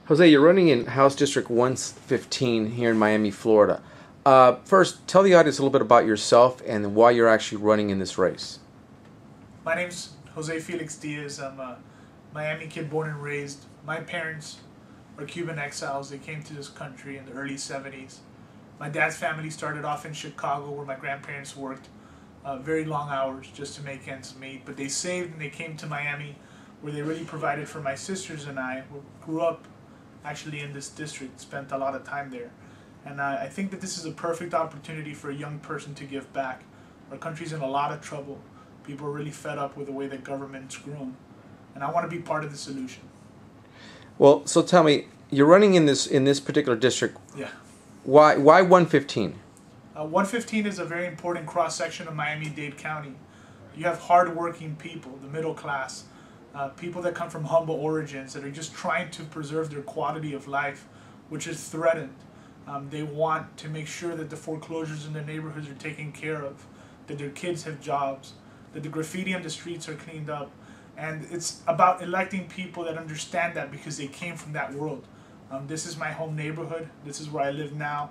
Jose, you're running in House District 115 here in Miami, Florida. First, tell the audience a little bit about yourself and why you're actually running in this race. My name's Jose Felix Diaz. I'm a Miami kid born and raised. My parents are Cuban exiles. They came to this country in the early 70s. My dad's family started off in Chicago where my grandparents worked very long hours just to make ends meet. But they saved and they came to Miami where they really provided for my sisters and I, who grew up actually in this district, spent a lot of time there. And I think that this is a perfect opportunity for a young person to give back. Our country's in a lot of trouble. People are really fed up with the way that government's grown. And I want to be part of the solution. Well, so tell me, you're running in this particular district. Yeah. Why 115? 115 is a very important cross-section of Miami-Dade County. You have hard-working people, the middle class, people that come from humble origins that are just trying to preserve their quality of life, which is threatened. They want to make sure that the foreclosures in their neighborhoods are taken care of, that their kids have jobs, that the graffiti on the streets are cleaned up. And it's about electing people that understand that because they came from that world. This is my home neighborhood. This is where I live now.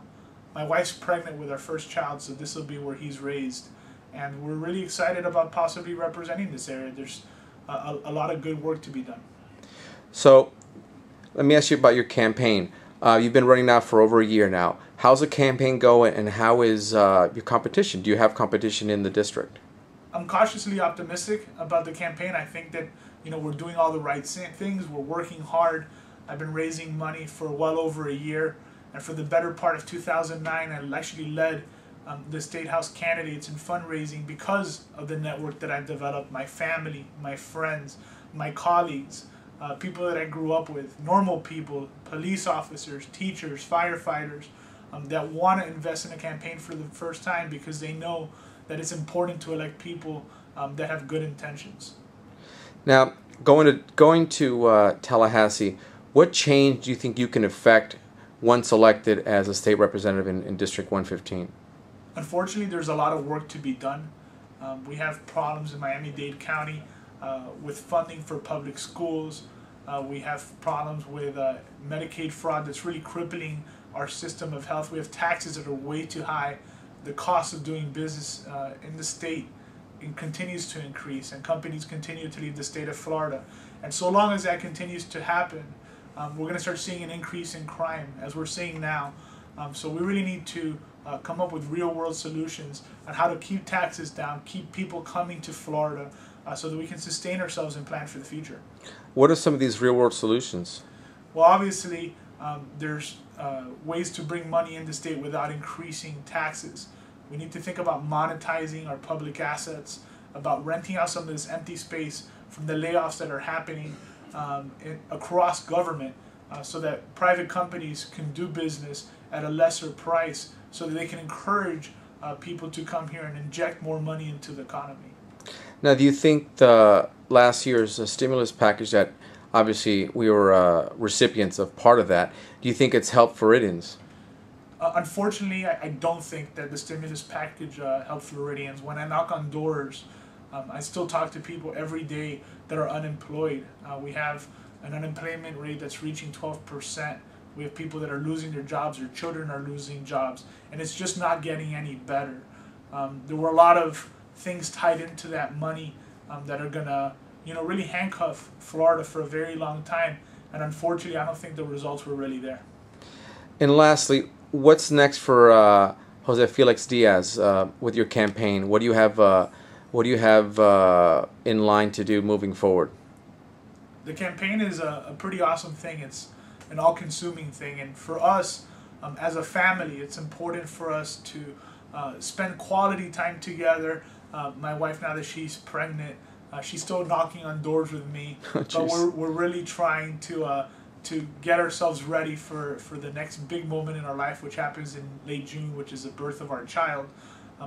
My wife's pregnant with our first child, so this will be where he's raised. And we're really excited about possibly representing this area. There's a lot of good work to be done. So let me ask you about your campaign. You've been running now for over a year now. How's the campaign going, and how is your competition? Do you have competition in the district? I'm cautiously optimistic about the campaign. I think that we're doing all the right things. We're working hard. I've been raising money for well over a year, and for the better part of 2009, I actually led the State House candidates in fundraising because of the network that I've developed. My family, my friends, my colleagues, people that I grew up with, normal people, police officers, teachers, firefighters, that want to invest in a campaign for the first time because they know that it's important to elect people that have good intentions. Now, going to Tallahassee, what change do you think you can effect once elected as a state representative in District 115? Unfortunately, there's a lot of work to be done. We have problems in Miami-Dade County with funding for public schools. We have problems with Medicaid fraud that's really crippling our system of health. We have taxes that are way too high. The cost of doing business in the state continues to increase, and companies continue to leave the state of Florida. And so long as that continues to happen, we're going to start seeing an increase in crime, as we're seeing now. So we really need to come up with real-world solutions on how to keep taxes down, keep people coming to Florida, so that we can sustain ourselves and plan for the future. What are some of these real-world solutions? Well, obviously, there's ways to bring money in the state without increasing taxes. We need to think about monetizing our public assets, about renting out some of this empty space from the layoffs that are happening across government, so that private companies can do business at a lesser price so that they can encourage people to come here and inject more money into the economy. Now, do you think the last year's stimulus package that obviously we were recipients of part of that, do you think it's helped Floridians? Unfortunately, I don't think that the stimulus package helped Floridians. When I knock on doors, I still talk to people every day that are unemployed. We have an unemployment rate that's reaching 12%. We have people that are losing their jobs, their children are losing jobs, and it's just not getting any better. There were a lot of things tied into that money that are going to really handcuff Florida for a very long time, and unfortunately I don't think the results were really there. And lastly, what's next for Jose Felix Diaz with your campaign? What do you have in line to do moving forward? The campaign is a pretty awesome thing. It's an all-consuming thing, and for us as a family, it's important for us to spend quality time together. My wife, now that she's pregnant, she's still knocking on doors with me, but we're really trying to get ourselves ready for the next big moment in our life, which happens in late June, which is the birth of our child.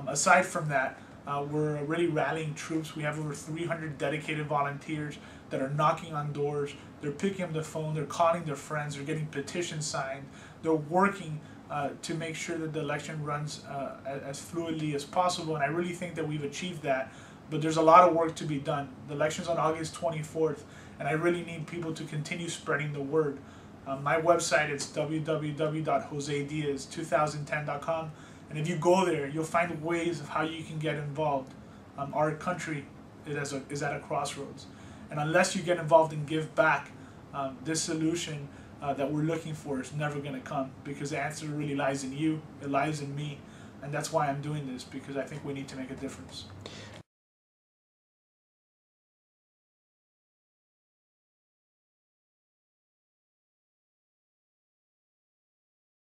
Aside from that, we're really rallying troops. We have over 300 dedicated volunteers that are knocking on doors. They're picking up the phone, they're calling their friends, they're getting petitions signed, they're working to make sure that the election runs as fluidly as possible, and I really think that we've achieved that. But there's a lot of work to be done. The election's on August 24th, and I really need people to continue spreading the word. My website is www.josediaz2010.com, and if you go there, you'll find ways of how you can get involved. Our country is at a crossroads, and unless you get involved and give back, this solution that we're looking for is never going to come, because the answer really lies in you, it lies in me, and that's why I'm doing this, because I think we need to make a difference.